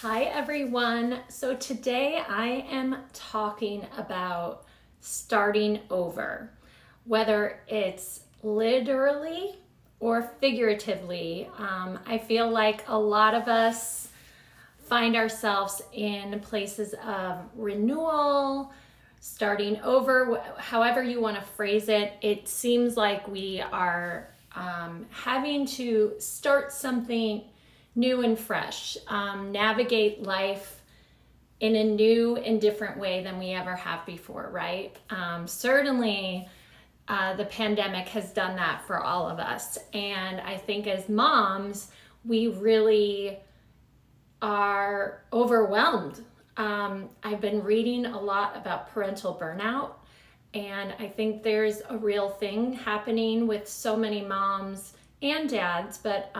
Hi everyone. So today I am talking about starting over, whether it's literally or figuratively. I feel like a lot of us find ourselves in places of renewal, starting over, however you want to phrase it. It seems like we are having to start something new and fresh, navigate life in a new and different way than we ever have before, right? Certainly, the pandemic has done that for all of us. And I think as moms, we really are overwhelmed. I've been reading a lot about parental burnout, and I think there's a real thing happening with so many moms and dads. But,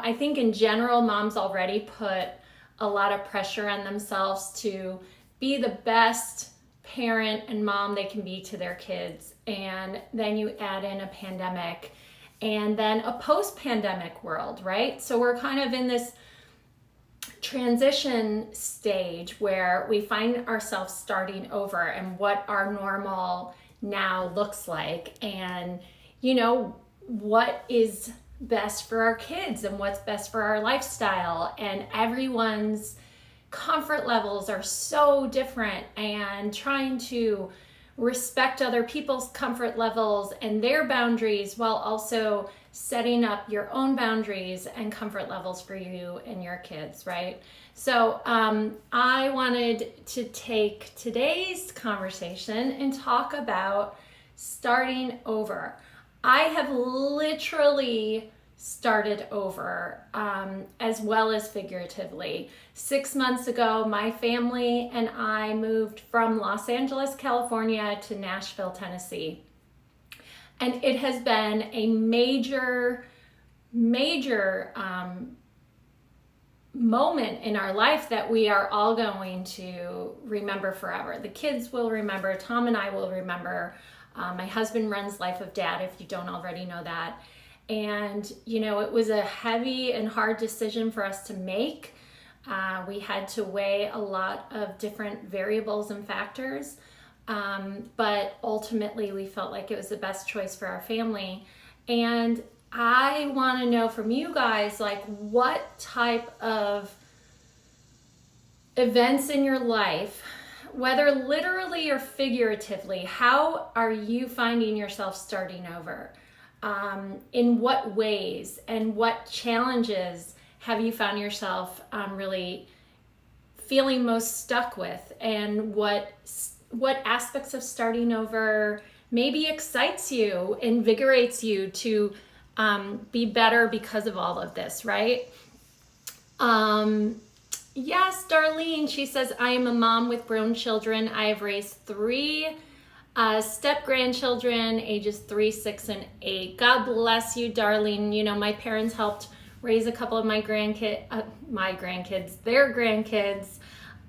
I think in general, moms already put a lot of pressure on themselves to be the best parent and mom they can be to their kids. And then you add in a pandemic and then a post-pandemic world, right? So we're kind of in this transition stage where we find ourselves starting over and what our normal now looks like, and what is best for our kids and what's best for our lifestyle. And everyone's comfort levels are so different, and trying to respect other people's comfort levels and their boundaries while also setting up your own boundaries and comfort levels for you and your kids, right? So I wanted to take today's conversation and talk about starting over. I have literally started over, as well as figuratively. 6 months ago, my family and I moved from Los Angeles, California to Nashville, Tennessee. And it has been a major moment in our life that we are all going to remember forever. The kids will remember, Tom and I will remember. My husband runs Life of Dad, if you don't already know that. And, it was a heavy and hard decision for us to make. We had to weigh a lot of different variables and factors. But ultimately, we felt like it was the best choice for our family. And I want to know from you guys, like, what type of events in your life, whether literally or figuratively, how are you finding yourself starting over? In what ways and what challenges have you found yourself really feeling most stuck with? And what aspects of starting over maybe excites you, invigorates you to be better because of all of this, right? Yes, Darlene, she says, I am a mom with grown children. I have raised 3 step-grandchildren, ages 3, 6, and 8. God bless you, Darlene. My parents helped raise a couple of my grandkids, their grandkids,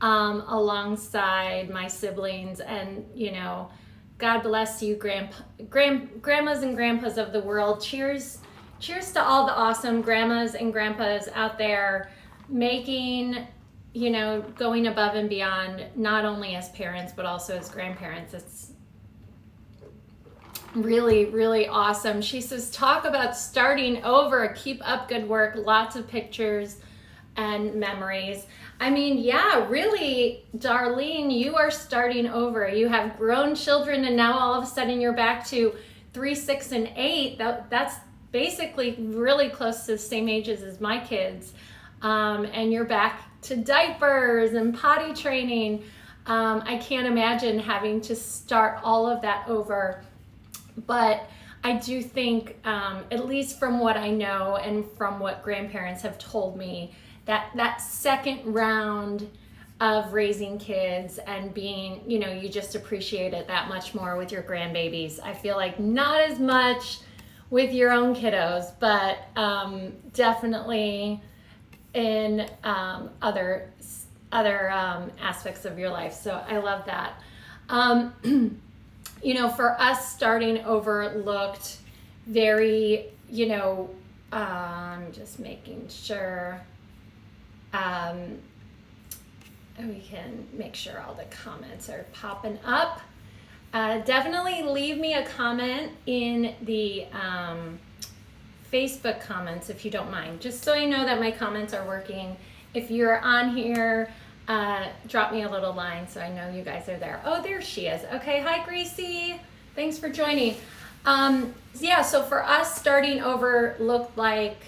alongside my siblings. And, God bless you, grandmas and grandpas of the world. Cheers to all the awesome grandmas and grandpas out there making, going above and beyond, not only as parents, but also as grandparents. It's really, really awesome. She says, talk about starting over. Keep up good work. Lots of pictures and memories. I mean, yeah, really, Darlene, you are starting over. You have grown children, and now all of a sudden you're back to 3, 6, and 8. That's basically really close to the same ages as my kids. And you're back to diapers and potty training. I can't imagine having to start all of that over. But I do think, at least from what I know and from what grandparents have told me, that second round of raising kids and being, you just appreciate it that much more with your grandbabies. I feel like not as much with your own kiddos, but definitely in other aspects of your life. So I love that. For us, starting over looked very, I'm just making sure. We can make sure all the comments are popping up. Definitely leave me a comment in the Facebook comments if you don't mind, just so I know that my comments are working. If you're on here, drop me a little line so I know you guys are there. Oh, there she is. Okay, hi Gracie. Thanks for joining. Yeah, so for us, starting over looked like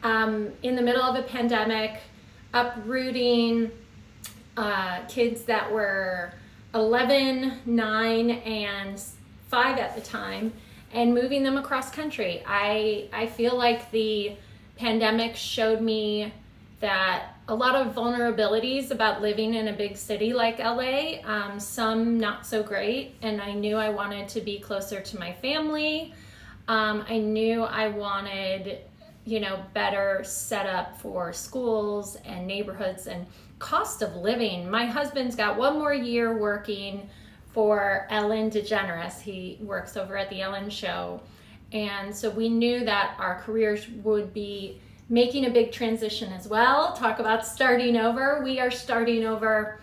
in the middle of a pandemic, uprooting kids that were 11, 9, and 5 at the time, and moving them across country. I feel like the pandemic showed me that a lot of vulnerabilities about living in a big city like LA, some not so great, and I knew I wanted to be closer to my family. I knew I wanted, better setup for schools and neighborhoods and cost of living. My husband's got one more year working for Ellen DeGeneres. He works over at the Ellen Show. And so we knew that our careers would be making a big transition as well. Talk about starting over. We are starting over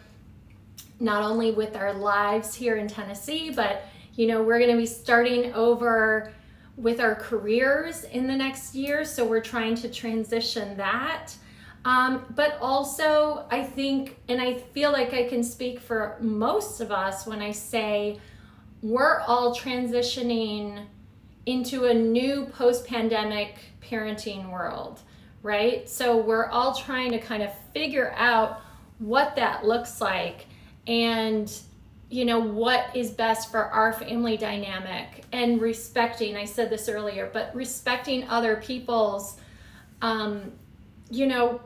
not only with our lives here in Tennessee, but we're going to be starting over with our careers in the next year. So we're trying to transition that. But also I think, and I feel like I can speak for most of us when I say we're all transitioning into a new post-pandemic parenting world, right? So we're all trying to kind of figure out what that looks like and what is best for our family dynamic, and respecting, I said this earlier, but respecting other people's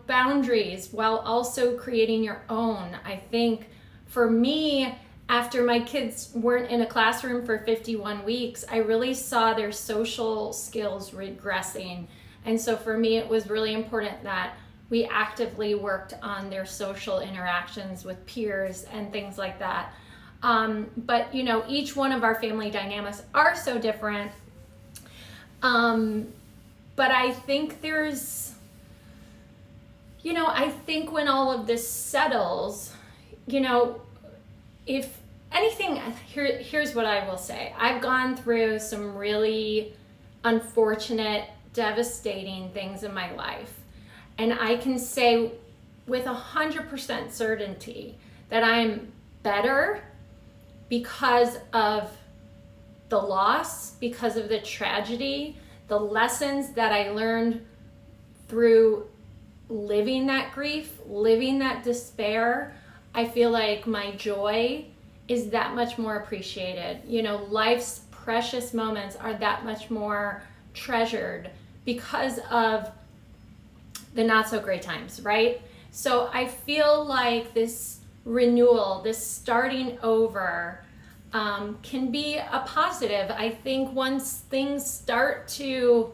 boundaries while also creating your own. I think for me, after my kids weren't in a classroom for 51 weeks, I really saw their social skills regressing. And so for me, it was really important that we actively worked on their social interactions with peers and things like that. But each one of our family dynamics are so different. But I think there's, I think when all of this settles, if anything, here's what I will say. I've gone through some really unfortunate, devastating things in my life. And I can say with 100% certainty that I'm better because of the loss, because of the tragedy, the lessons that I learned through living that grief, living that despair. I feel like my joy is that much more appreciated. Life's precious moments are that much more treasured because of the not so great times, right? So I feel like this renewal, this starting over, can be a positive. I think once things start to,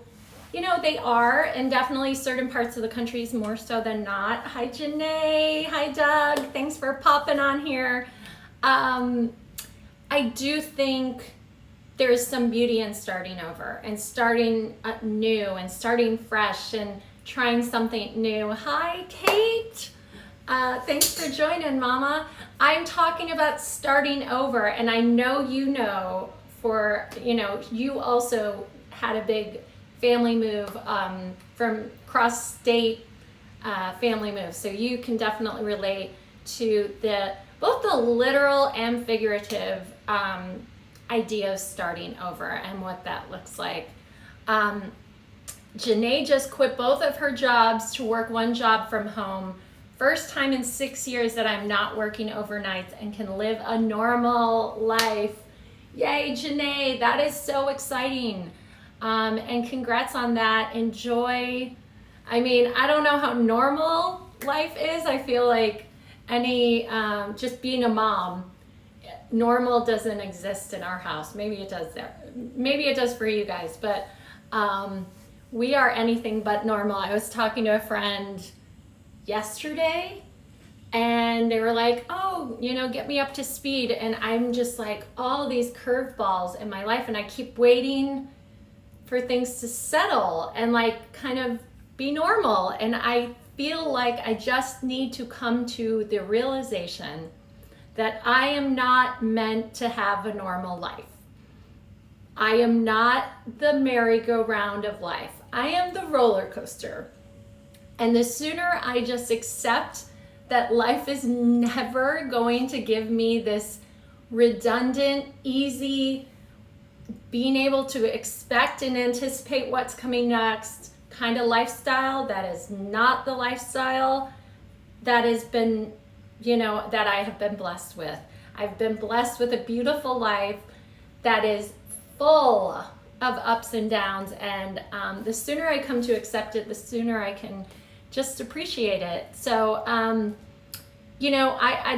they are, and definitely certain parts of the country more so than not. Hi, Janae. Hi, Doug. Thanks for popping on here. I do think there's some beauty in starting over and starting new and starting fresh and trying something new. Hi, Kate. Thanks for joining, Mama. I'm talking about starting over, and I know you also had a big family move from cross-state family move, so you can definitely relate to both the literal and figurative idea of starting over and what that looks like. Janae just quit both of her jobs to work one job from home. First time in 6 years that I'm not working overnights and can live a normal life. Yay, Janae, that is so exciting. And congrats on that. Enjoy. I mean, I don't know how normal life is. I feel like just being a mom, normal doesn't exist in our house. Maybe it does there. Maybe it does for you guys, but we are anything but normal. I was talking to a friend yesterday and they were like, oh, get me up to speed. And I'm just like, all these curveballs in my life, and I keep waiting for things to settle and like kind of be normal. And I feel like I just need to come to the realization that I am not meant to have a normal life. I am not the merry-go-round of life. I am the roller coaster. And the sooner I just accept that life is never going to give me this redundant, easy, being able to expect and anticipate what's coming next kind of lifestyle, that is not the lifestyle that has been, that I have been blessed with. I've been blessed with a beautiful life that is full of ups and downs, and the sooner I come to accept it, the sooner I can just appreciate it. So, I'd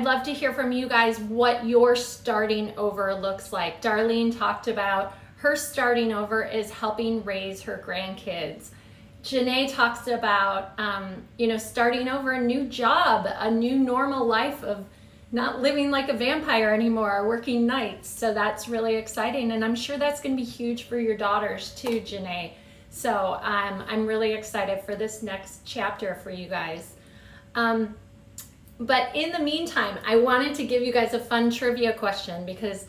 love to hear from you guys what your starting over looks like. Darlene talked about her starting over is helping raise her grandkids. Janae talks about, starting over a new job, a new normal life of not living like a vampire anymore, working nights. So that's really exciting. And I'm sure that's going to be huge for your daughters too, Janae. So I'm really excited for this next chapter for you guys. But in the meantime, I wanted to give you guys a fun trivia question because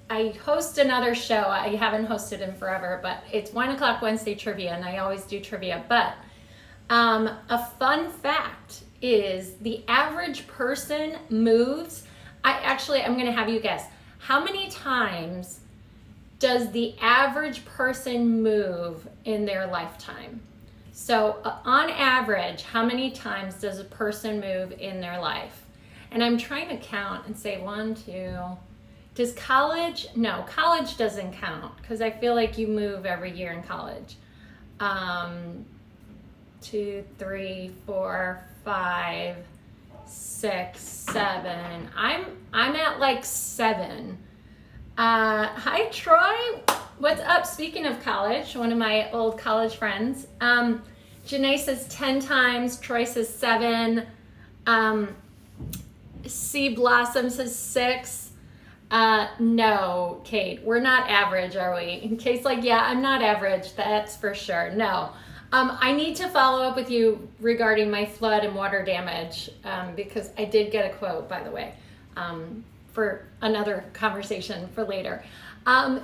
I host another show. I haven't hosted in forever, but it's 1 o'clock Wednesday trivia, and I always do trivia. But a fun fact is the average person moves. I'm going to have you guess. How many times does the average person move in their lifetime? So on average, how many times does a person move in their life? And I'm trying to count and say 1, 2. Does college? No, college doesn't count because I feel like you move every year in college. 2, 3, 4, 5, 6, 7. I'm at like 7. Hi Troy, what's up? Speaking of college, one of my old college friends. Janae says 10 times. Troy says 7. C Blossom says 6. No, Kate, we're not average, are we? In case yeah, I'm not average, that's for sure. No. I need to follow up with you regarding my flood and water damage because I did get a quote, by the way, for another conversation for later.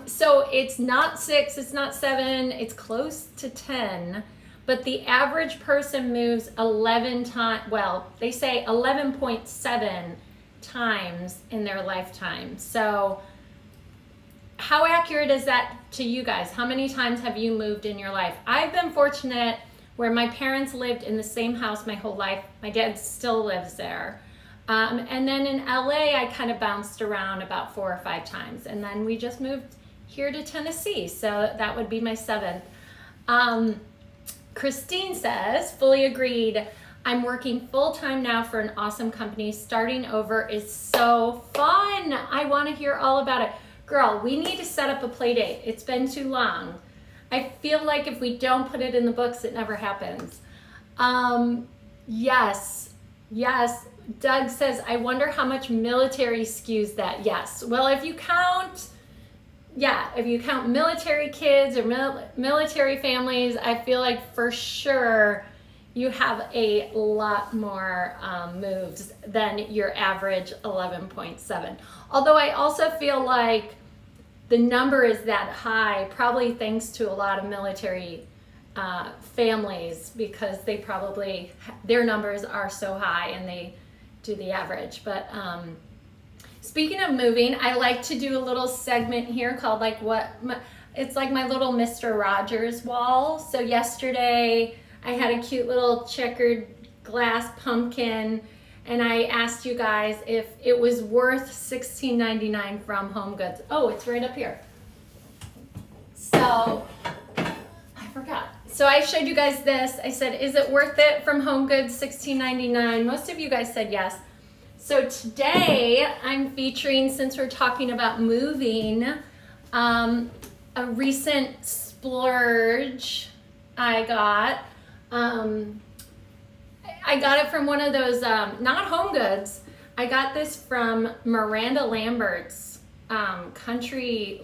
So it's not 6, it's not 7, it's close to 10, but the average person moves 11 times, well, they say 11.7 times in their lifetime. So how accurate is that to you guys? How many times have you moved in your life? I've been fortunate where my parents lived in the same house my whole life. My dad still lives there. And then in LA, I kind of bounced around about 4 or 5 times. And then we just moved here to Tennessee. So that would be my 7th. Christine says, fully agreed. I'm working full-time now for an awesome company. Starting over is so fun. I want to hear all about it. Girl, we need to set up a play date. It's been too long. I feel like if we don't put it in the books, it never happens. Yes. Doug says, I wonder how much military skews that. Yes. Well, if you count military kids or military families, I feel like for sure you have a lot more moves than your average 11.7. Although I also feel like the number is that high, probably thanks to a lot of military families, because they probably, their numbers are so high and they do the average. But speaking of moving, I like to do a little segment here called it's like my little Mr. Rogers wall. So yesterday I had a cute little checkered glass pumpkin, and I asked you guys if it was worth $16.99 from Home Goods. Oh, it's right up here. So, I forgot. So I showed you guys this. I said, is it worth it from Home Goods, $16.99? Most of you guys said yes. So today I'm featuring, since we're talking about moving, a recent splurge I got. I got it from one of those, not Home Goods. I got this from Miranda Lambert's country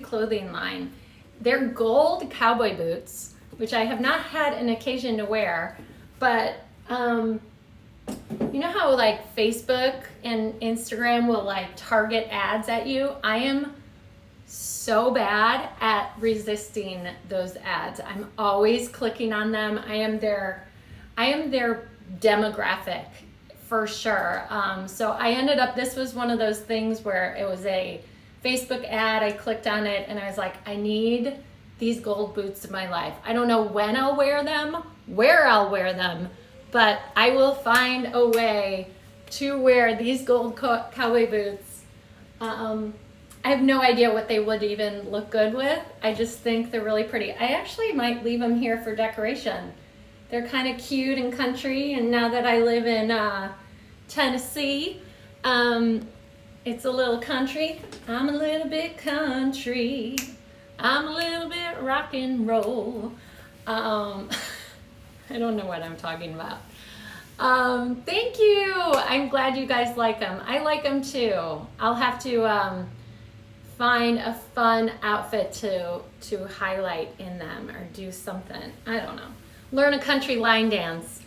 clothing line. They're gold cowboy boots. which I have not had an occasion to wear, but you know how like Facebook and Instagram will like target ads at you? I am so bad at resisting those ads. I'm always clicking on them. I am their demographic for sure. So I ended up, this was one of those things where it was a Facebook ad. I clicked on it and I was like, I need these gold boots in my life. I don't know when I'll wear them, where I'll wear them, but I will find a way to wear these gold cowboy boots. I have no idea what they would even look good with. I just think they're really pretty. I actually might leave them here for decoration. They're kind of cute and country, and now that I live in Tennessee, it's a little country. I'm a little bit country. I'm a little bit rock and roll. I don't know what I'm talking about. Thank you. I'm glad you guys like them. I like them too. I'll have to find a fun outfit to highlight in them or do something. I don't know. Learn a country line dance.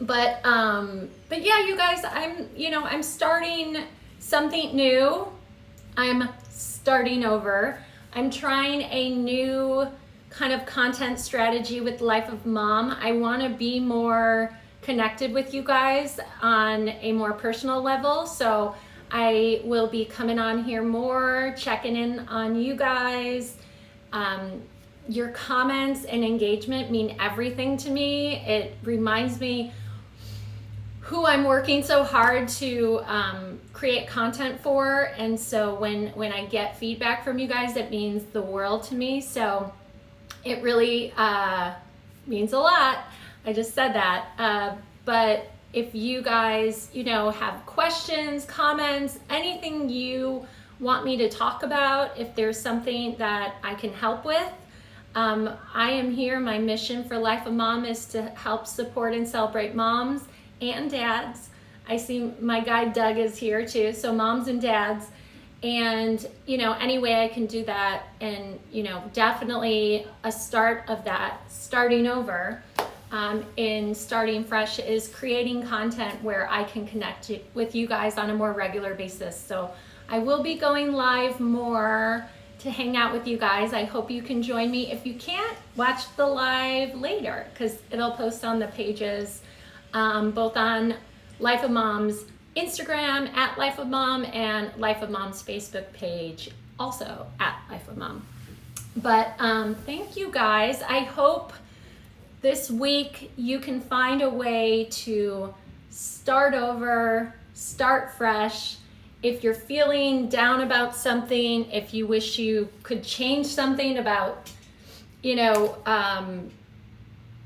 But yeah, you guys, I'm starting something new. I'm starting over. I'm trying a new kind of content strategy with Life of Mom. I want to be more connected with you guys on a more personal level. So I will be coming on here more, checking in on you guys. Your comments and engagement mean everything to me. It reminds me who I'm working so hard to create content for. And so when I get feedback from you guys, it means the world to me. So it really means a lot. I just said that. But if you guys, have questions, comments, anything you want me to talk about, if there's something that I can help with, I am here. My mission for Life of Mom is to help support and celebrate moms and dads. I see my guy Doug is here too. So moms and dads. And, any way I can do that, and, definitely a start of that, starting over, in starting fresh, is creating content where I can connect with you guys on a more regular basis. So I will be going live more to hang out with you guys. I hope you can join me. If you can't, watch the live later, because it'll post on the pages, both on Life of Mom's Instagram at Life of Mom and Life of Mom's Facebook page also at Life of Mom. But thank you guys. I hope this week you can find a way to start over, start fresh. If you're feeling down about something, if you wish you could change something about,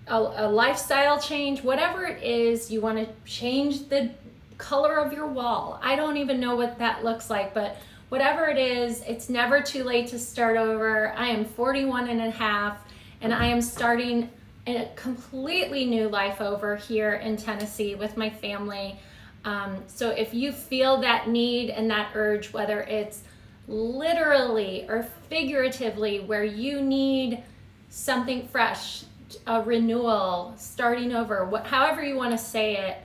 a lifestyle change, whatever it is, you want to change the color of your wall. I don't even know what that looks like, but whatever it is, it's never too late to start over. I am 41 and a half, and I am starting a completely new life over here in Tennessee with my family. So if you feel that need and that urge, whether it's literally or figuratively, where you need something fresh, a renewal, starting over, however you want to say it,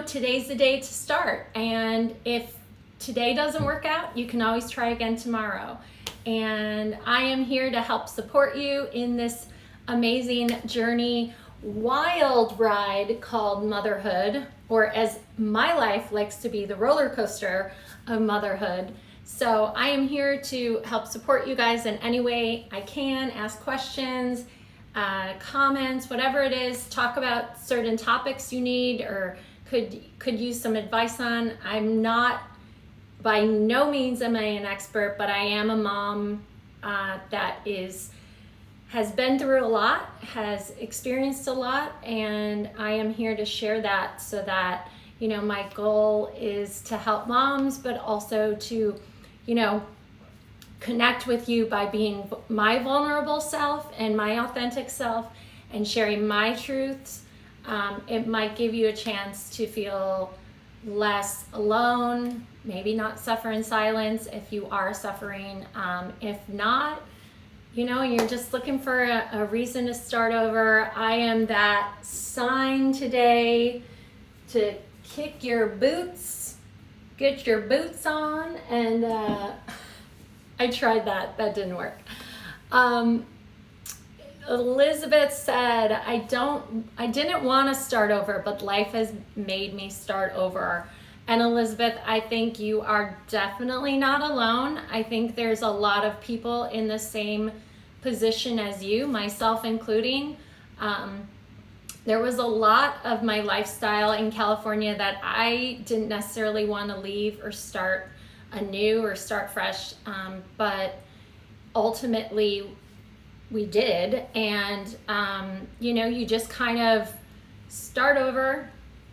today's the day to start. And if today doesn't work out, you can always try again tomorrow. And I am here to help support you in this amazing journey, wild ride called motherhood, or as my life likes to be, the roller coaster of motherhood. So I am here to help support you guys in any way I can, ask questions, comments, whatever it is, talk about certain topics you need or could use some advice on. I'm not, by no means am I an expert, but I am a mom that has been through a lot, has experienced a lot, and I am here to share that so that, my goal is to help moms, but also to, connect with you by being my vulnerable self and my authentic self and sharing my truths. It might give you a chance to feel less alone, maybe not suffer in silence if you are suffering. If not, you know, you're just looking for a reason to start over, I am that sign today to kick your boots, get your boots on, and I tried that. That didn't work. Elizabeth said, I didn't want to start over, but life has made me start over. And Elizabeth, I think you are definitely not alone. I think there's a lot of people in the same position as you, myself including. There was a lot of my lifestyle in California that I didn't necessarily want to leave or start anew or start fresh, but ultimately we did. And you know, you just kind of start over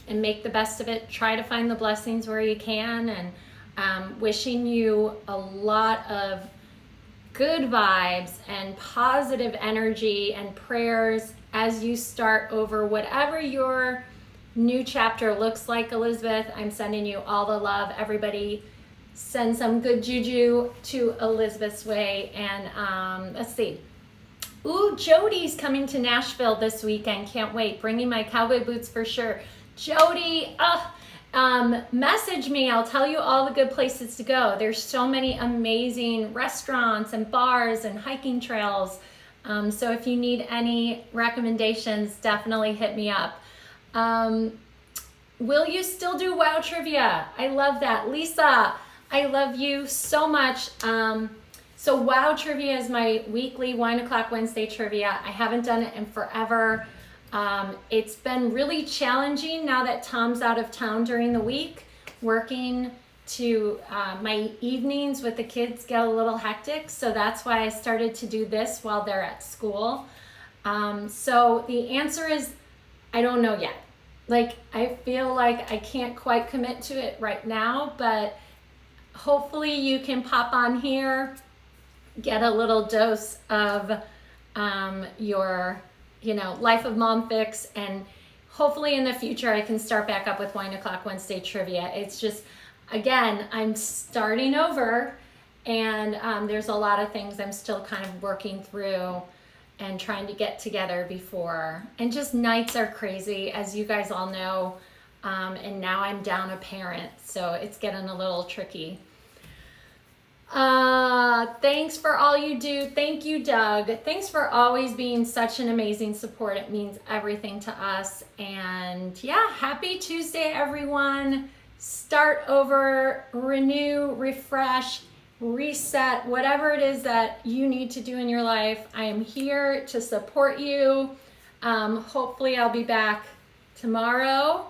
and make the best of it. Try to find the blessings where you can, and wishing you a lot of good vibes and positive energy and prayers as you start over whatever your new chapter looks like. Elizabeth, I'm sending you all the love. Everybody send some good juju to Elizabeth's way. And let's see. Ooh, Jody's coming to Nashville this weekend. Can't wait. Bringing my cowboy boots for sure. Jody, message me. I'll tell you all the good places to go. There's so many amazing restaurants and bars and hiking trails. So if you need any recommendations, definitely hit me up. Will you still do WOW Trivia? I love that. Lisa, I love you so much. So WOW Trivia is my weekly Wine O'Clock Wednesday trivia. I haven't done it in forever. It's been really challenging now that Tom's out of town during the week, working to my evenings with the kids get a little hectic. So that's why I started to do this while they're at school. So the answer is, I don't know yet. Like, I feel like I can't quite commit to it right now, but hopefully you can pop on here, get a little dose of your, you know, Life of Mom fix, and hopefully in the future I can start back up with Wine O'Clock Wednesday trivia. It's just, again, I'm starting over, and there's a lot of things I'm still kind of working through and trying to get together before. And just nights are crazy, as you guys all know, and now I'm down a parent, so it's getting a little tricky. Thanks for all you do. Thank you, Doug. Thanks for always being such an amazing support. It means everything to us. And yeah, happy Tuesday, everyone. Start over, renew, refresh, reset, whatever it is that you need to do in your life. I am here to support you. Hopefully I'll be back tomorrow.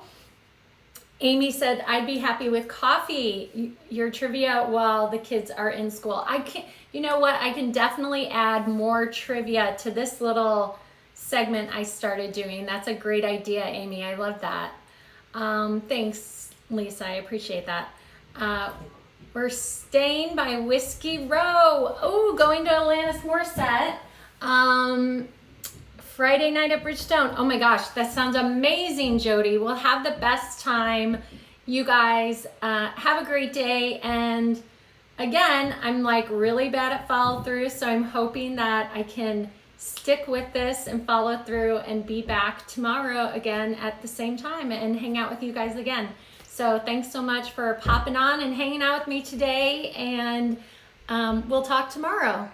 Amy said, I'd be happy with coffee, your trivia while the kids are in school. I can, you know what? I can definitely add more trivia to this little segment I started doing. That's a great idea, Amy. I love that. Thanks, Lisa. I appreciate that. We're staying by Whiskey Row. Oh, going to Alanis Morissette. Friday night at Bridgestone. Oh my gosh, that sounds amazing, Jody. We'll have the best time. You guys have a great day. And again, I'm like really bad at follow through, so I'm hoping that I can stick with this and follow through and be back tomorrow again at the same time and hang out with you guys again. So thanks so much for popping on and hanging out with me today, and we'll talk tomorrow.